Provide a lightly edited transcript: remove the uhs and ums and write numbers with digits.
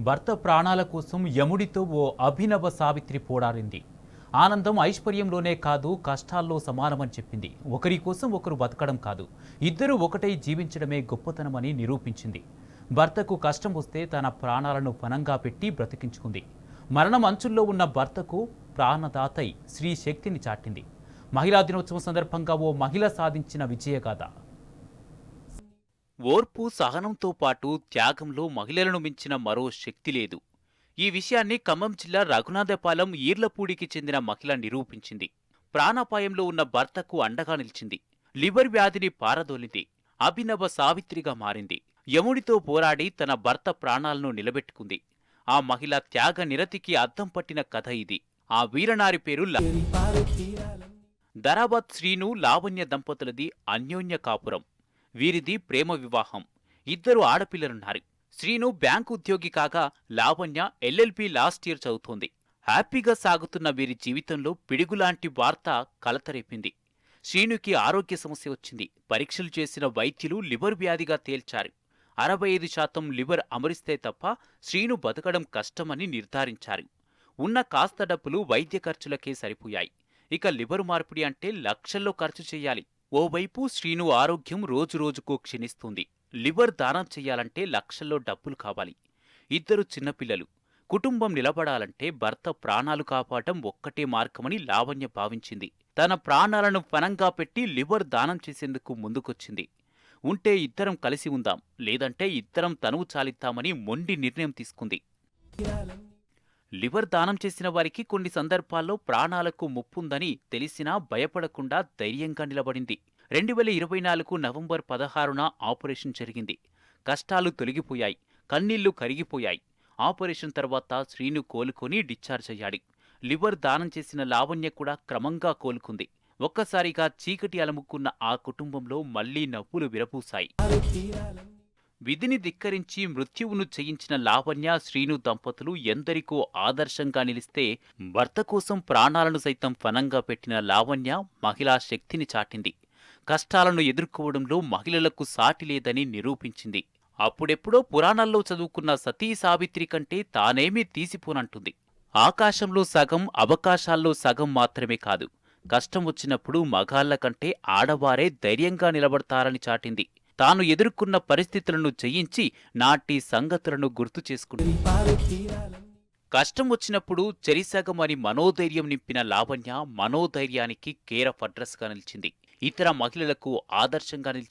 భర్త ప్రాణాల కోసం యముడితో ఓ అభినవ సావిత్రి పోరాడింది. ఆనందం ఐశ్వర్యంలోనే కాదు, కష్టాల్లో సమానమని చెప్పింది. ఒకరి కోసం ఒకరు బతకడం కాదు, ఇద్దరు ఒకటై జీవించడమే గొప్పతనమని నిరూపించింది. భర్తకు కష్టం వస్తే తన ప్రాణాలను పణంగా పెట్టి బ్రతికించుకుంది. మరణం అంచుల్లో ఉన్న భర్తకు ప్రాణదాతై స్త్రీ శక్తిని చాటింది. మహిళా దినోత్సవం సందర్భంగా ఓ మహిళ సాధించిన విజయగాథ. ఓర్పు, సహనంతో పాటు త్యాగంలో మహిళలను మించిన మరో శక్తి లేదు. ఈ విషయాన్ని ఖమ్మం జిల్లా రఘునాథపాలెం ఈర్లపూడికి చెందిన మహిళ నిరూపించింది. ప్రాణాపాయంలో ఉన్న భర్తకు అండగా నిలిచింది. లివర్ వ్యాధిని పారదోలింది. అభినవ సావిత్రిగా మారింది. యముడితో పోరాడి తన భర్త ప్రాణాలను నిలబెట్టుకుంది. ఆ మహిళ త్యాగ నిరతికి అద్దం పట్టిన కథ ఇది. ఆ వీరనారి పేరు ధరాబాద్ శ్రీను, లావణ్య దంపతులది అన్యోన్య కాపురం. వీరిది ప్రేమ వివాహం. ఇద్దరు ఆడపిల్లలున్నారు. శ్రీను బ్యాంకు ఉద్యోగి కాగా లావణ్య ఎల్ఎల్బి లాస్ట్ ఇయర్ చదువుతోంది. హ్యాపీగా సాగుతున్న వీరి జీవితంలో పిడుగులాంటి వార్త కలతరేపింది. శ్రీనుకి ఆరోగ్య సమస్య వచ్చింది. పరీక్షలు చేసిన వైద్యులు లివర్ వ్యాధిగా తేల్చారు. 65% లివర్ అమరిస్తే తప్ప శ్రీను బతకడం కష్టమని నిర్ధారించారు. ఉన్న కాస్త డబ్బులు వైద్య ఖర్చులకే సరిపోయాయి. ఇక లివర్ మార్పిడి అంటే లక్షల్లో ఖర్చు చేయాలి. ఓవైపు శ్రీను ఆరోగ్యం రోజురోజుకు క్షీణిస్తుంది. లివర్ దానం చెయ్యాలంటే లక్షల్లో డబ్బులు కావాలి. ఇద్దరు చిన్నపిల్లలు. కుటుంబం నిలబడాలంటే భర్త ప్రాణాలు కాపాడటం ఒక్కటే మార్గమని లావణ్య భావించింది. తన ప్రాణాలను పణంగా పెట్టి లివర్ దానం చేసేందుకు ముందుకొచ్చింది. ఉంటే ఇద్దరం కలిసి ఉందాం, లేదంటే ఇద్దరం తనువు చాలిద్దామని మొండి నిర్ణయం తీసుకుంది. లివర్ దానం చేసిన వారికి కొన్ని సందర్భాల్లో ప్రాణాలకు ముప్పుందని తెలిసినా భయపడకుండా ధైర్యంగా నిలబడింది. 2024 నవంబర్ 16న ఆపరేషన్ జరిగింది. కష్టాలు తొలగిపోయాయి. కన్నీళ్లు కరిగిపోయాయి. ఆపరేషన్ తర్వాత శ్రీను కోలుకొని డిశ్చార్జ్ అయ్యాడు. లివర్ దానం చేసిన లావణ్య కూడా క్రమంగా కోలుకుంది. ఒక్కసారిగా చీకటి అలముకున్న ఆ కుటుంబంలో మళ్లీ నవ్వులు విరబూశాయి. విధిని ధిక్కరించి మృత్యువును చేయించిన లావణ్య, శ్రీను దంపతులు ఎందరికో ఆదర్శంగా నిలిస్తే, భర్త కోసం ప్రాణాలను సైతం ఫనంగా పెట్టిన లావణ్య మహిళా శక్తిని చాటింది. కష్టాలను ఎదుర్కోవడంలో మహిళలకు సాటి లేదని నిరూపించింది. అప్పుడెప్పుడో పురాణాల్లో చదువుకున్న సతీ సావిత్రి కంటే తానేమీ తీసిపోనంటుంది. ఆకాశంలో సగం, అవకాశాల్లో సగం మాత్రమే కాదు, కష్టం వచ్చినప్పుడు మగాళ్ల కంటే ఆడవారే ధైర్యంగా నిలబడతారని చాటింది. తాను ఎదుర్కొన్న పరిస్థితులను జయించి నాటి సంగతులను గుర్తు చేసుకుంది. కష్టం వచ్చినప్పుడు చెరిసగం అని మనోధైర్యం నింపిన లావణ్య మనోధైర్యానికి కేర్ ఆఫ్ అడ్రస్గా నిలిచింది. ఇతర మహిళలకు ఆదర్శంగా నిలిచింది.